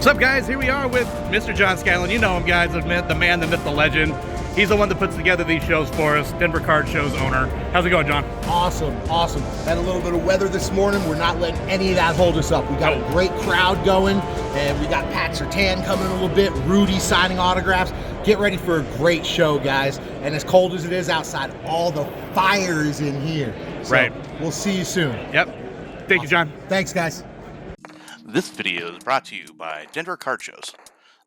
What's up, guys? Here we are with Mr. Jon Scanlan. You know him, guys. The man, the myth, the legend. He's the one that puts together these shows for us. Denver Card Show's owner. How's it going, John? Awesome. Had a little bit of weather this morning. We're not letting any of that hold us up. We got a great crowd going, and we got Pat Surtain coming a little bit, Rudy signing autographs. Get ready for a great show, guys. And as cold as it is outside, all the fire is in here. So right. We'll see you soon. Yep. Thank you, John. Thanks, guys. This video is brought to you by Denver Card Shows,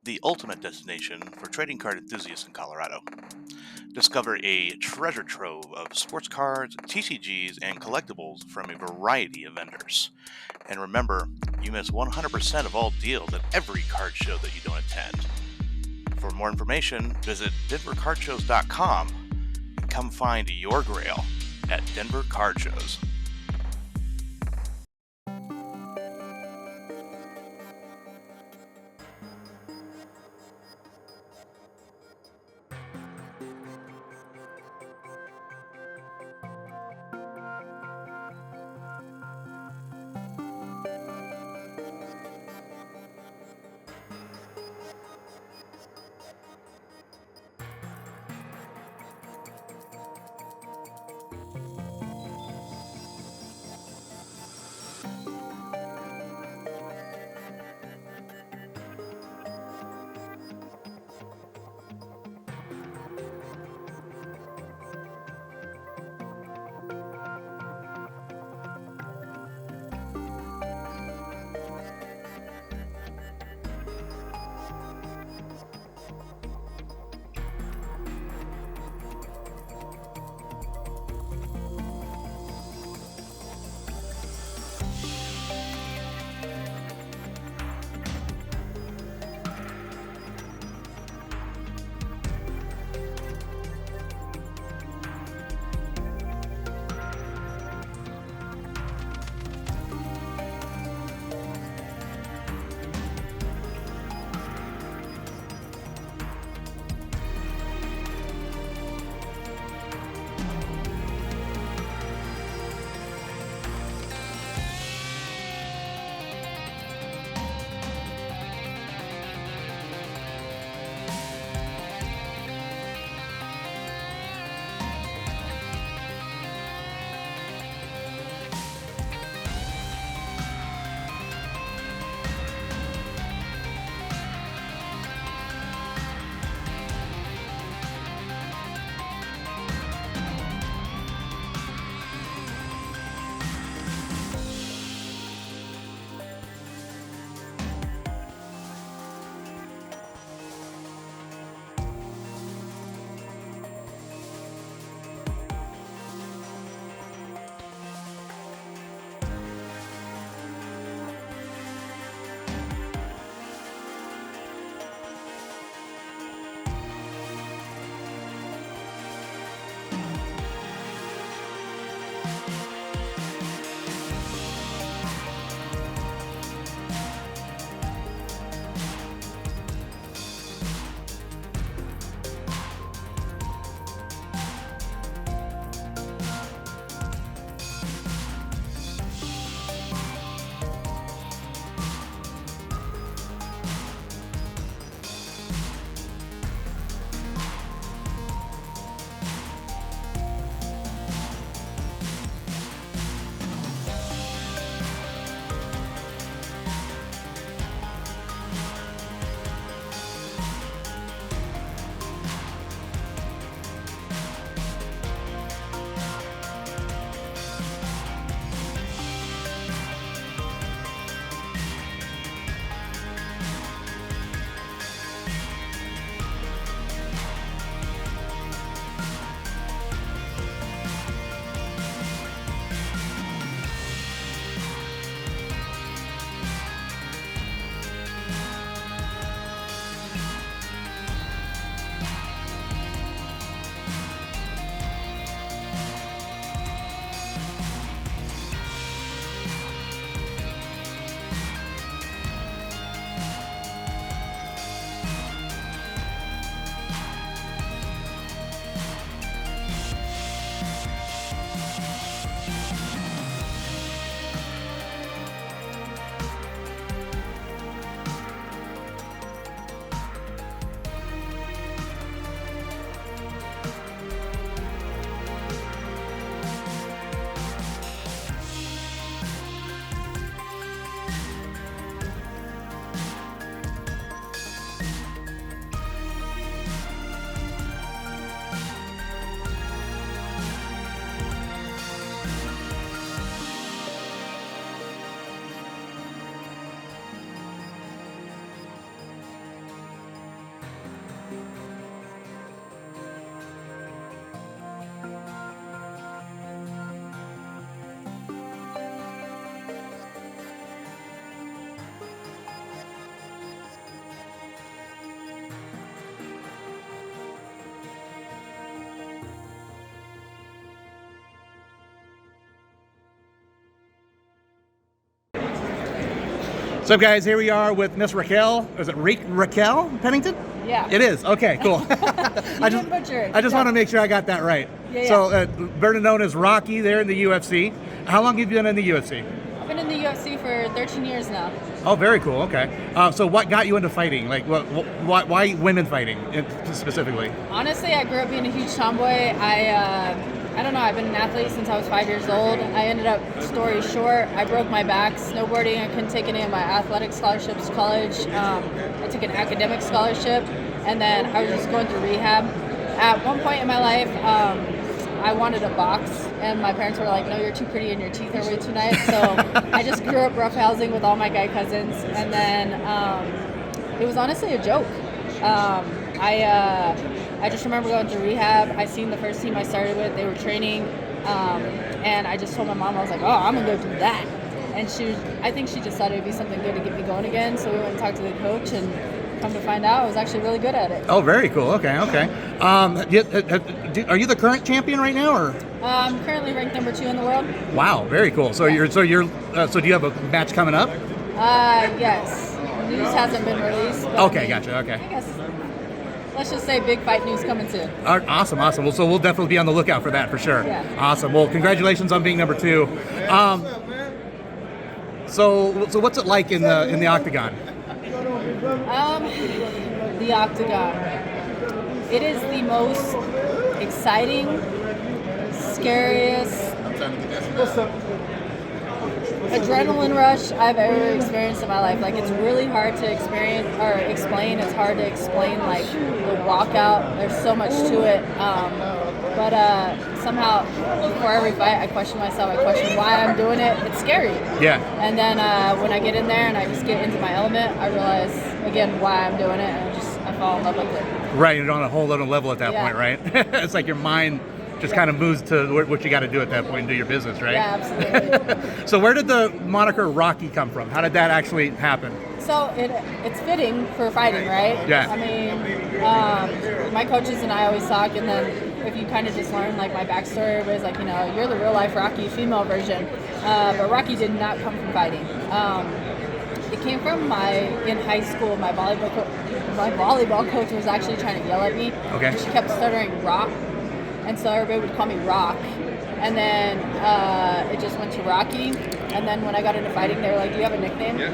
the ultimate destination for trading card enthusiasts in Colorado. Discover a treasure trove of sports cards, TCGs, and collectibles from a variety of vendors. And remember, you miss 100% of all deals at every card show that you don't attend. For more information, visit denvercardshows.com and come find your grail at Denver Card Shows. So guys, here we are with Miss Raquel. Is it Raquel Pennington? Yeah. It is. Okay, cool. I just want to make sure I got that right. Yeah, so, better known as Rocky there in the UFC. How long have you been in the UFC? I've been in the UFC for 13 years now. Oh, very cool. Okay. So what got you into fighting? Like, why women fighting specifically? Honestly, I grew up being a huge tomboy. I don't know, I've been an athlete since I was 5 years old. I ended up, story short, I broke my back snowboarding. I couldn't take any of my athletic scholarships to college. I took an academic scholarship, and then I was just going through rehab. At one point in my life, I wanted a box, and my parents were like, no, you're too pretty and your teeth are way too nice. So I just grew up roughhousing with all my guy cousins, and then it was honestly a joke. I just remember going through rehab. I seen the first team I started with, they were training, and I just told my mom, I was like, oh, I'm gonna go do that. And I think she just thought it would be something good to get me going again, so we went and talked to the coach, and come to find out, I was actually really good at it. Oh, very cool. Okay. Are you the current champion right now, or? I'm currently ranked number 2 in the world. Wow, very cool. So yeah. so do you have a match coming up? Yes. News hasn't been released. Okay, gotcha. Okay. I guess, let's just say big fight news coming soon. Awesome. Well, so we'll definitely be on the lookout for that for sure. Yeah. Awesome. Well, congratulations on being number 2. So what's it like in the octagon? The octagon. It is the most exciting, scariest, adrenaline rush I've ever experienced in my life. Like, it's really hard to experience or explain. It's hard to explain, like, the walkout. There's so much to it. But somehow, before every fight, I question myself. I question why I'm doing it. It's scary. Yeah. And then when I get in there and I just get into my element, I realize, again, why I'm doing it. And I fall in love with it. Right. You're on a whole other level at that point, right? It's like your mind just kind of moves to what you got to do at that point and do your business, right? Yeah, absolutely. So where did the moniker Rocky come from? How did that actually happen? So it's fitting for fighting, right? Yeah. I mean, my coaches and I always talk, and then if you kind of just learn, like, my backstory, everybody's like, you're the real life Rocky female version. But Rocky did not come from fighting. It came from in high school, my volleyball coach was actually trying to yell at me. Okay. She kept stuttering Rock. And so everybody would call me Rock. And then it just went to Rocky. And then when I got into fighting, they were like, do you have a nickname? Yeah.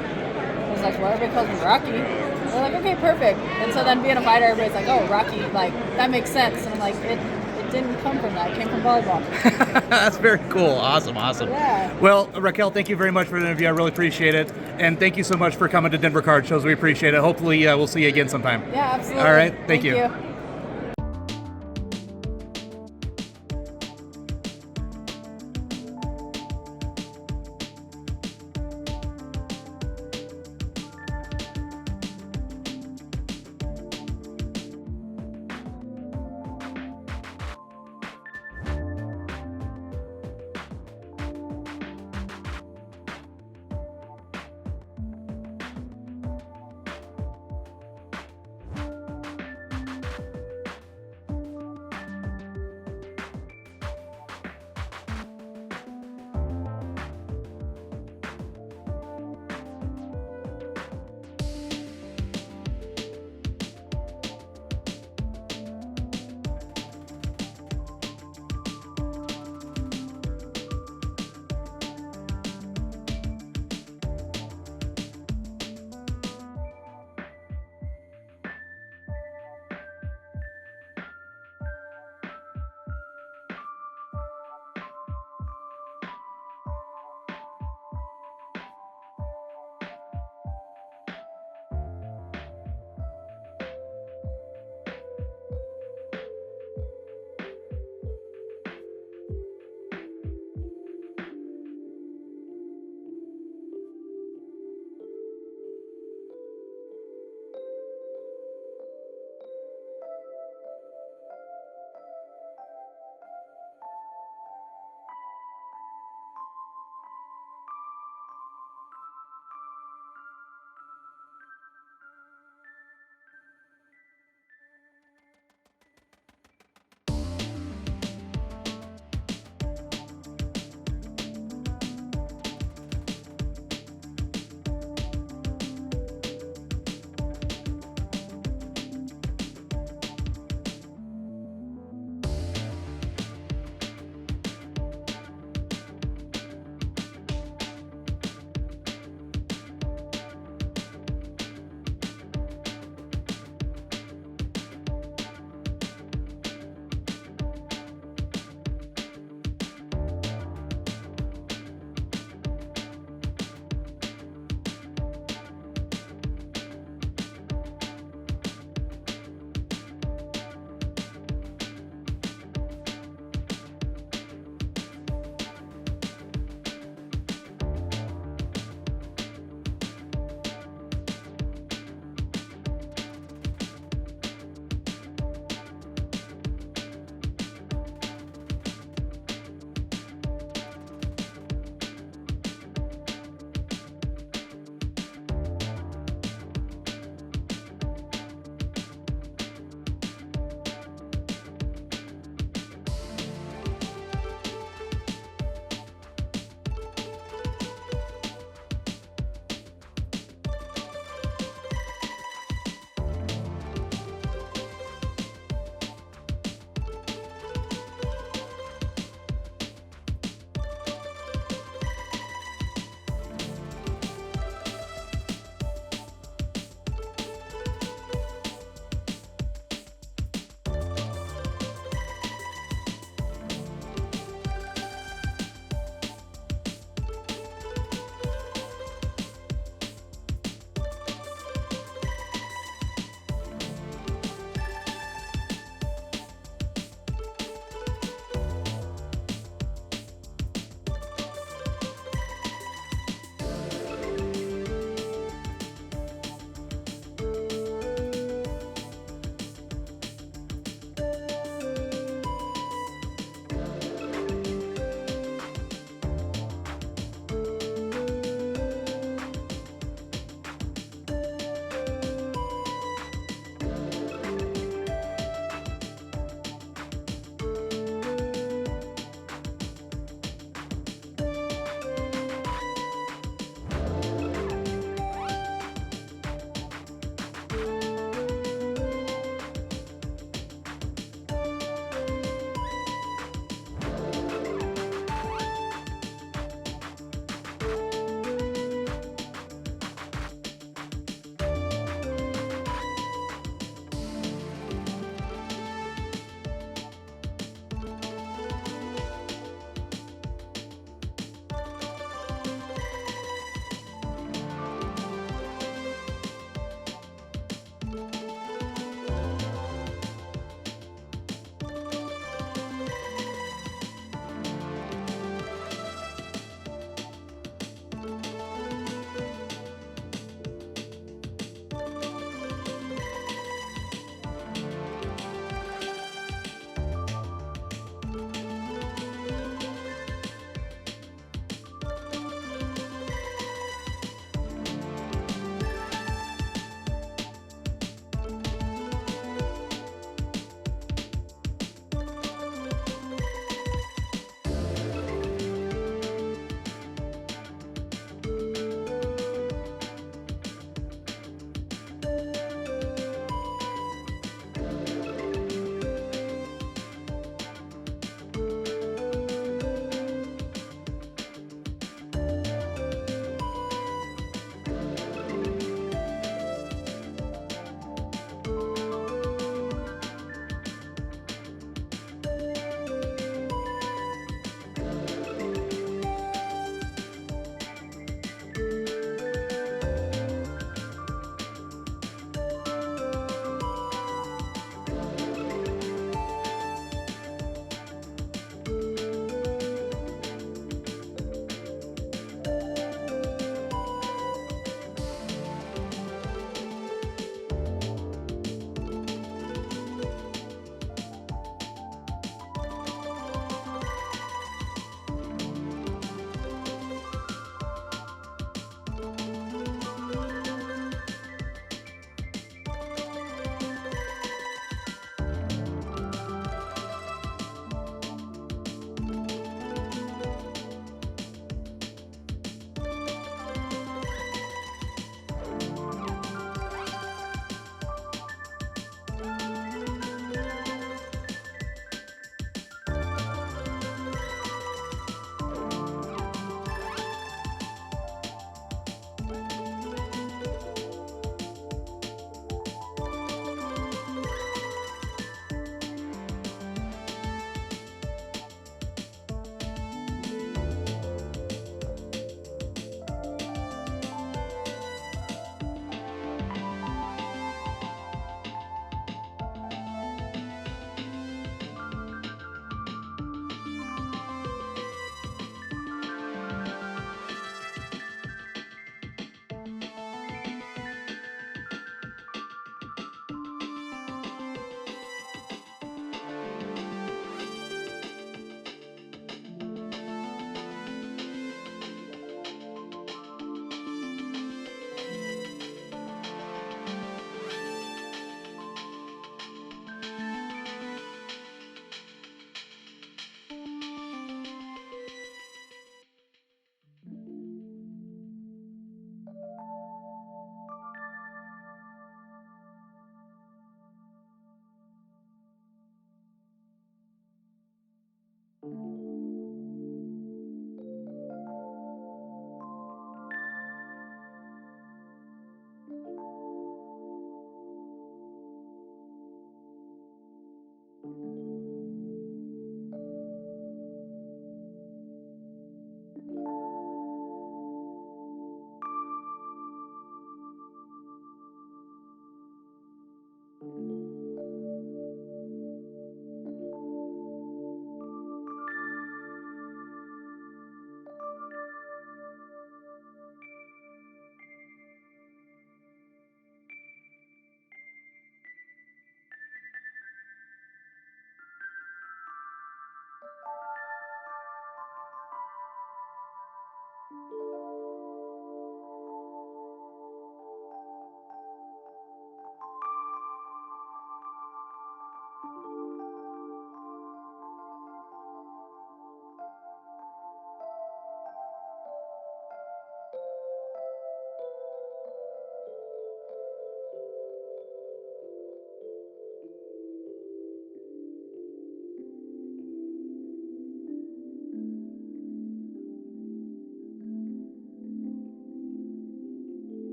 I was like, well, everybody calls me Rocky. They're like, okay, perfect. And so then being a fighter, everybody's like, oh, Rocky, like, that makes sense. And I'm like, it didn't come from that. It came from volleyball. That's very cool. Awesome. Yeah. Well, Raquel, thank you very much for the interview. I really appreciate it. And thank you so much for coming to Denver Card Shows. We appreciate it. Hopefully we'll see you again sometime. Yeah, absolutely. All right. Thank you.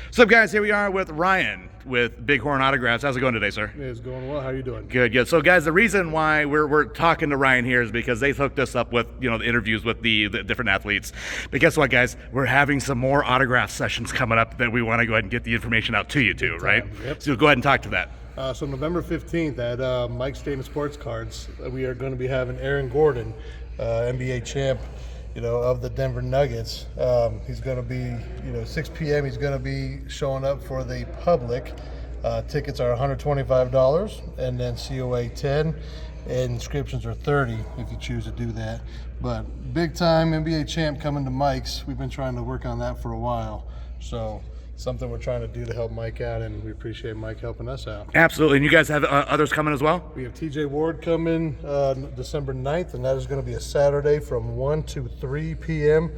What's up, guys? Here we are with Ryan with Bighorn Autographs. How's it going today, sir? It's going well. How you doing? Good, good. So, guys, the reason why we're talking to Ryan here is because they hooked us up with, the interviews with the different athletes. But guess what, guys? We're having some more autograph sessions coming up that we want to go ahead and get the information out to you too, right? Yep. So go ahead and talk to that. So November 15th at Mike's Statement Sports Cards, we are going to be having Aaron Gordon, NBA champ, of the Denver Nuggets. He's going to be, 6 p.m. He's going to be showing up for the public. Tickets are $125 and then COA 10. And inscriptions are $30 if you choose to do that. But big time NBA champ coming to Mike's. We've been trying to work on that for a while. So something we're trying to do to help Mike out, and we appreciate Mike helping us out. Absolutely. And you guys have others coming as well? We have TJ Ward coming December 9th, and that is going to be a Saturday from 1 to 3 p.m.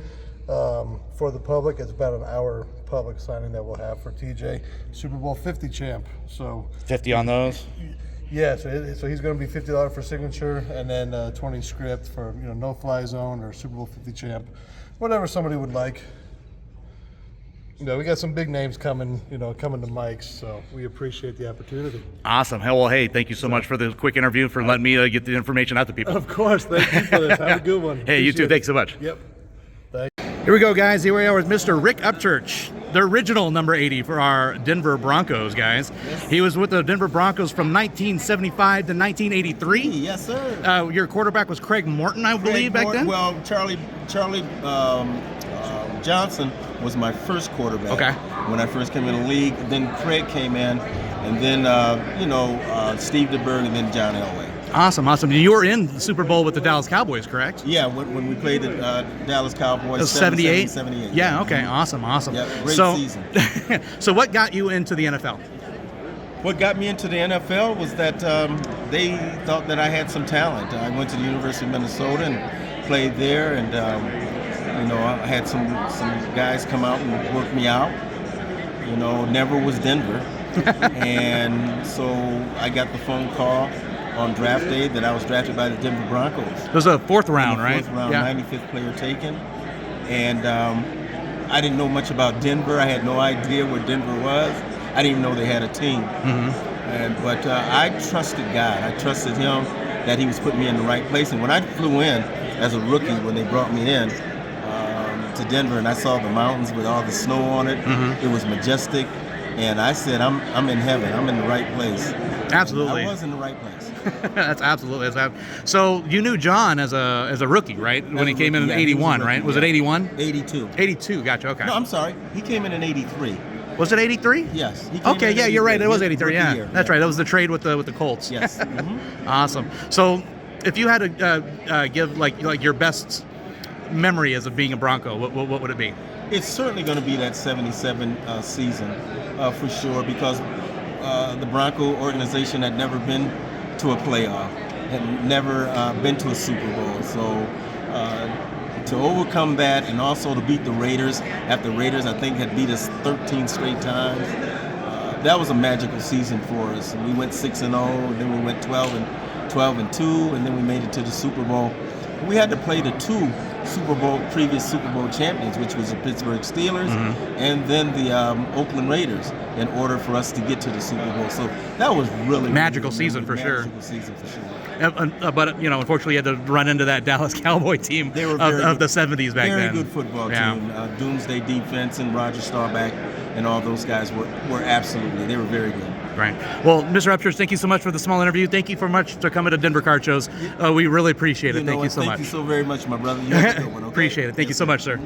For the public. It's about an hour public signing that we'll have for TJ. Super Bowl 50 champ. So 50 on those? Yeah, so he's going to be $50 for signature, and then 20 script for no fly zone or Super Bowl 50 champ, whatever somebody would like. We got some big names coming to Mike's, so we appreciate the opportunity. Awesome. Well, hey, thank you so much for the quick interview, for letting me get the information out to people. Of course. Thank you for this. Have a good one. Hey, you too. Thanks so much. Yep. Here we go, guys. Here we are with Mr. Rick Upchurch, the original number 80 for our Denver Broncos, guys. Yes. He was with the Denver Broncos from 1975 to 1983. Yes, sir. Your quarterback was Craig Morton, I believe, back then? Well, Charlie Johnson was my first quarterback. Okay. When I first came in the league. Then Craig came in, and then Steve DeBerg, and then John Elway. Awesome, awesome. You were in the Super Bowl with the Dallas Cowboys, correct? Yeah, when we played the Dallas Cowboys. It was 78? 78. Yeah, okay, awesome. Yeah, great season. So what got you into the NFL? What got me into the NFL was that they thought that I had some talent. I went to the University of Minnesota and played there, and I had some guys come out and work me out. Never was Denver. And so I got the phone call on draft day that I was drafted by the Denver Broncos. It was a fourth round, right? Fourth round, yeah. 95th player taken. And I didn't know much about Denver. I had no idea where Denver was. I didn't even know they had a team. Mm-hmm. But I trusted God. I trusted him that he was putting me in the right place. And when I flew in as a rookie, when they brought me in to Denver, and I saw the mountains with all the snow on it, it was majestic. And I said, I'm in heaven. I'm in the right place. Absolutely. I was in the right place. That's absolutely. So you knew John as a rookie, right? When he came in 81, right? Was it 81? 82. 82. Gotcha. Okay. No, I'm sorry. He came in 83. Was it 83? Yes. He came Okay. in Yeah, you're right. It was 83. Yeah, year. that's right. That was the trade with the Colts. Yes. Awesome. So, if you had to give like your best memory as of being a Bronco, what would it be? It's certainly going to be that 77 season for sure, because the Bronco organization had never been to a playoff, had never been to a Super Bowl. So to overcome that, and also to beat the Raiders after Raiders, I think, had beat us 13 straight times, that was a magical season for us. And we went 6-0, and then we went 12-2, and then we made it to the Super Bowl. We had to play the two previous Super Bowl champions, which was the Pittsburgh Steelers and then the Oakland Raiders, in order for us to get to the Super Bowl. So that was really magical season for sure. Magical season for sure. But unfortunately, you had to run into that Dallas Cowboy team of the 70s back then. Very good football team. Doomsday defense, and Roger Staubach and all those guys were absolutely. They were very good. Right. Well, Mr. Upchurch, thank you so much for the small interview. Thank you for much for coming to Denver Card Shows. We really appreciate it. Thank you so much. Thank you so very much, my brother. You have a good one, okay? Appreciate it. Thank you so much, sir.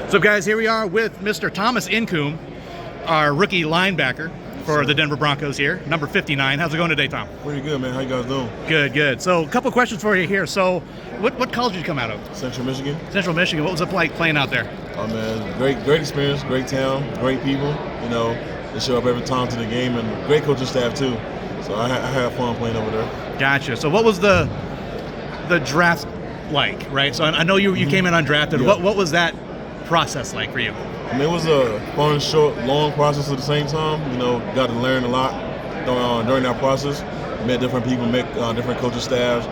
So guys, here we are with Mr. Thomas Incoom, our rookie linebacker for the Denver Broncos here, number 59. How's it going today, Tom? Pretty good, man. How you guys doing? Good, good. So a couple questions for you here. So what college did you come out of? Central Michigan. Central Michigan. What was it like playing out there? Oh man, great experience, great town, great people. You know, they show up every time to the game, and great coaching staff too. So I had fun playing over there. Gotcha. So what was the draft like, right? So I know you came in undrafted. Yeah. What was that process like for you? I mean, it was a fun, short, long process at the same time. You know, got to learn a lot during that process. Met different people, met different coaching staffs.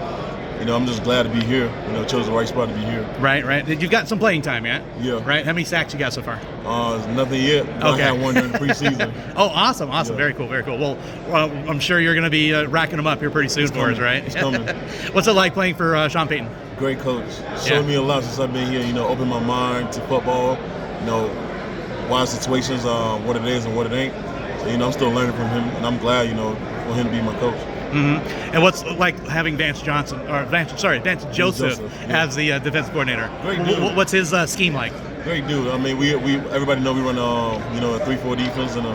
You know, I'm just glad to be here. You know, chose the right spot to be here. Right. You've got some playing time yet? Yeah. Right? How many sacks you got so far? Nothing yet. Okay. I had one during the preseason. Oh, awesome. Yeah. Very cool. Well, I'm sure you're going to be racking them up here pretty soon for us, right? It's coming. What's it like playing for Sean Payton? Great coach. Showed me a lot since I've been here. You know, opened my mind to football. You know, why situations, what it is and what it ain't. So, you know, I'm still learning from him, and I'm glad, you know, for him to be my coach. Mm-hmm. And what's like having Vance Joseph as the defense coordinator? Great dude. What's his scheme like? Great dude. I mean, we everybody know we run you know, a 3-4 defense, and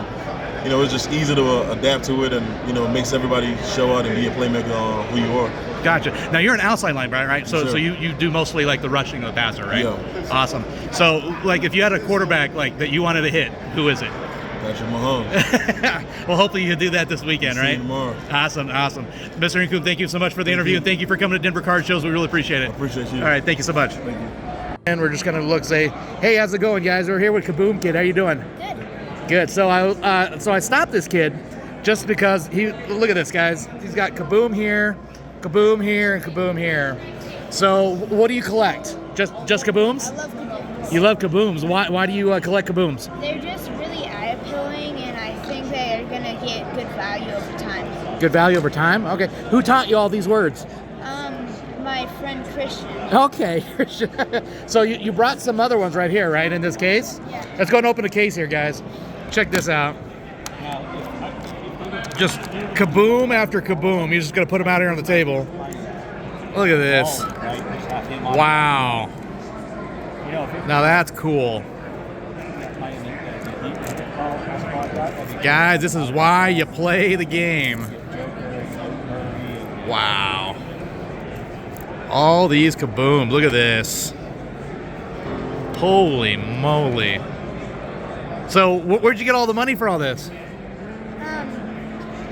you know, it's just easy to adapt to it, and you know, it makes everybody show out and be a playmaker who you are. Gotcha. Now you're an outside linebacker, right? So Sure. So you do mostly like the rushing of the passer, right? Yeah. Awesome. So like if you had a quarterback like that you wanted to hit, who is it? Patrick Mahomes. Well, hopefully you can do that this weekend, See right? you tomorrow. Awesome. Mr. Incoom, thank you so much for the interview, and thank you for coming to Denver Card Shows. We really appreciate it. I appreciate you. All right, thank you so much. Thank you. And we're just gonna say, hey, how's it going, guys? We're here with Kaboom Kid. How you doing? Good. So I stopped this kid just because look at this, guys. He's got Kaboom here, and Kaboom here. So what do you collect? Just Kabooms? I love kabooms. You love Kabooms. Why do you collect Kabooms? They're just really eye-appealing, and I think they're gonna get good value over time. Good value over time? Okay. Who taught you all these words? My friend Christian. Okay. So you brought some other ones right here, right, in this case? Yeah. Let's go and open the case here, guys. Check this out. Just Kaboom after Kaboom. You're just going to put them out here on the table. Look at this. Wow. Now that's cool. Guys, this is why you play the game. Wow. All these Kabooms. Look at this. Holy moly. So where'd you get all the money for all this?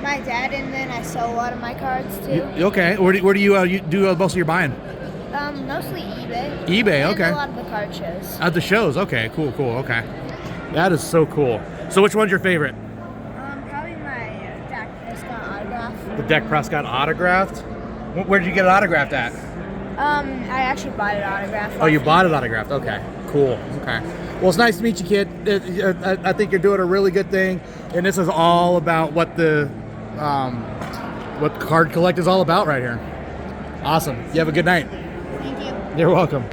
My dad, and then I sell a lot of my cards too. Okay. Where do you do most of your buying? Mostly eBay. eBay, and okay. a lot of the card shows. At the shows, okay. Cool, okay. That is so cool. So which one's your favorite? Probably my Dak Prescott autograph. The Dak Prescott autographed? Where did you get it autographed at? I actually bought it autographed. Oh, you bought it autographed. Okay, cool. Okay. Well, it's nice to meet you, kid. I think you're doing a really good thing, and this is all about what card collect is all about right here. Awesome. You have a good night. Thank you. You're welcome.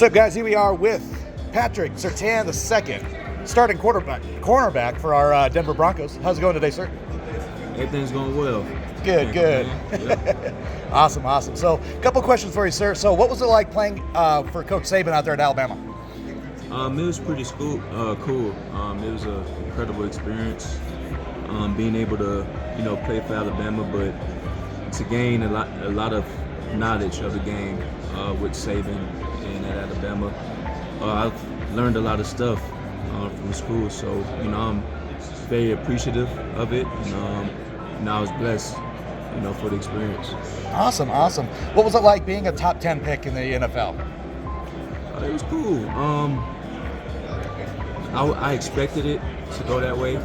What's up, guys? Here we are with Patrick Surtain II, starting cornerback for our Denver Broncos. How's it going today, sir? Everything's going well. Good. Yeah. Awesome. So, a couple questions for you, sir. So, what was it like playing for Coach Saban out there at Alabama? It was pretty cool. It was an incredible experience. being able to, play for Alabama, but to gain a lot of knowledge of the game with Saban and at Alabama. I've learned a lot of stuff from school, so I'm very appreciative of it, and I was blessed, for the experience. Awesome. What was it like being a top 10 pick in the NFL? It was cool. I expected it to go that way.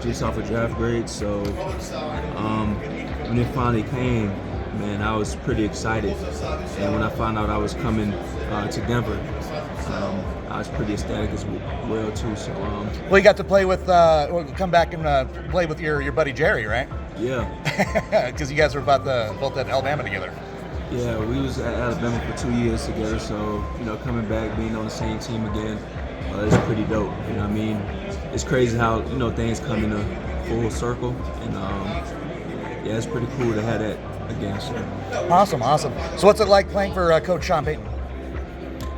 Just off of draft grades. So when it finally came, man, I was pretty excited. And when I found out I was coming to Denver, I was pretty ecstatic as well too. So well, you got to play with, come back and play with your buddy Jerry, right? Yeah. Because you guys were both at Alabama together. Yeah, we was at Alabama for 2 years together. So coming back, being on the same team again, it's pretty dope. You know what I mean? It's crazy how things come in a full circle, and yeah, it's pretty cool to have that again. So. Awesome. So what's it like playing for Coach Sean Payton?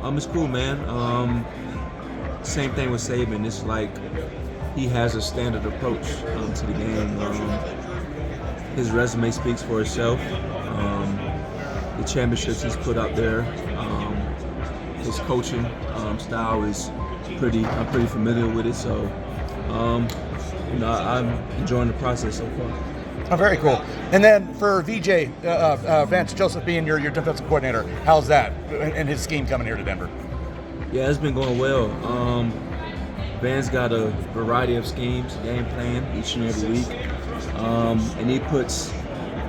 It's cool, man. Same thing with Saban. It's like he has a standard approach to the game. His resume speaks for itself. The championships he's put out there. His coaching style is I'm pretty familiar with it. So, I'm enjoying the process so far. Oh, very cool. And then for VJ, Vance Joseph being your defensive coordinator, how's that and his scheme coming here to Denver? Yeah, it's been going well. Vance got a variety of schemes, game plan each and every week, and he puts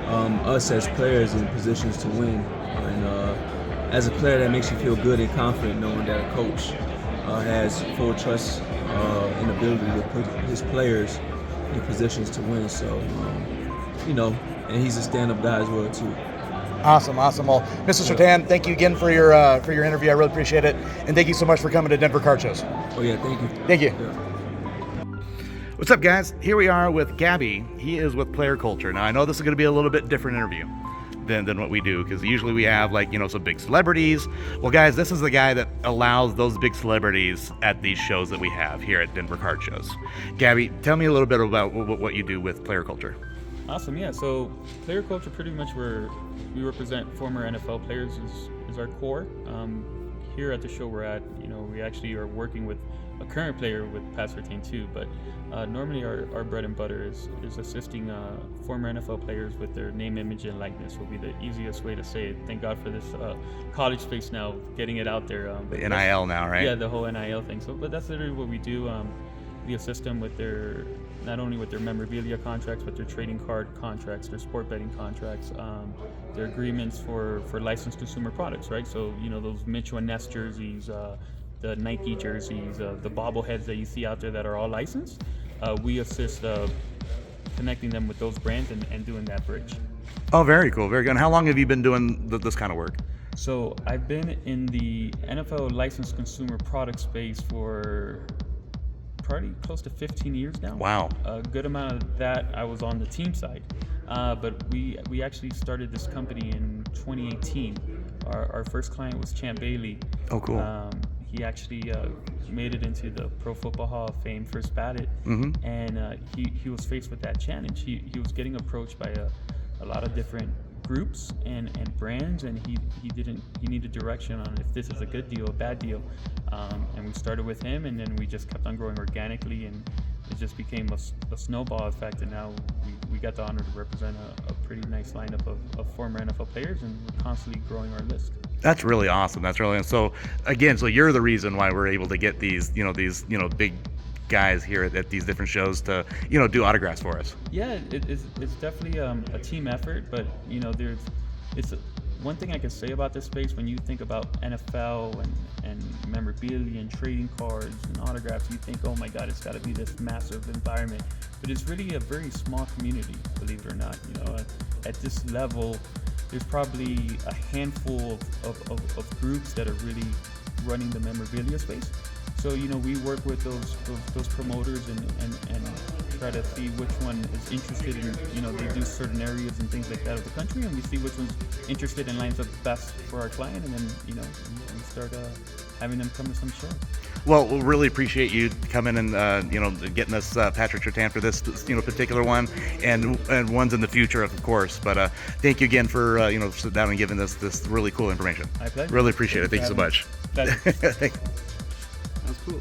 us as players in positions to win. And as a player, that makes you feel good and confident knowing that a coach has full trust and ability to put his players in positions to win. So, and he's a stand-up guy as well too. Awesome. Well, Mr. Surtain, thank you again for your interview. I really appreciate it, and thank you so much for coming to Denver Card Shows. Oh yeah, thank you. Thank you. Yeah. What's up, guys? Here we are with Gabby. He is with Player Culture. Now, I know this is going to be a little bit different interview than what we do, because usually we have some big celebrities. Well, guys, this is the guy that allows those big celebrities at these shows that we have here at Denver Card Shows. Gabby, tell me a little bit about what you do with Player Culture. Awesome, yeah. So Player Culture, pretty much where we represent former NFL players is our core. Here at the show we're at, we actually are working with a current player with Surtain II, but normally our bread and butter is assisting former NFL players with their name, image, and likeness will be the easiest way to say it. Thank God for this college space now, getting it out there. The NIL now, right? Yeah, the whole NIL thing. So, but that's literally what we do. We assist them with not only with their memorabilia contracts, but their trading card contracts, their sport betting contracts, their agreements for licensed consumer products, right? So, those Mitchell and Ness jerseys, the Nike jerseys, the bobbleheads that you see out there that are all licensed. We assist connecting them with those brands and doing that bridge. Oh, very cool, very good. And how long have you been doing this kind of work? So I've been in the NFL licensed consumer product space for probably close to 15 years now. Wow. A good amount of that I was on the team side. But we actually started this company in 2018. Our first client was Champ Bailey. Oh, cool. He actually made it into the Pro Football Hall of Fame, first batted, and he was faced with that challenge. He was getting approached by a lot of different groups and brands, and he needed direction on if this is a good deal, a bad deal, and we started with him, and then we just kept on growing organically, and it just became a snowball effect, and now we got the honor to represent a pretty nice lineup of former NFL players, and we're constantly growing our list. That's really awesome. So again, you're the reason why we're able to get these big guys here at these different shows to do autographs for us. Yeah, it's definitely a team effort, but it's one thing I can say about this space. When you think about NFL and memorabilia and trading cards and autographs, you think, oh my God, it's got to be this massive environment. But it's really a very small community, believe it or not. At this level, there's probably a handful of groups that are really running the memorabilia space. So we work with those promoters and try to see which one is interested in they do certain areas and things like that of the country, and we see which one's interested and lines up best for our client, and then we start having them come to some show. Well, we really appreciate you coming and getting us Patrick Surtain for this particular one, and ones in the future, of course. But thank you again for sitting down and giving us this really cool information. My pleasure. Really appreciate it. Thank you so much. Pleasure. Thank you. That's cool.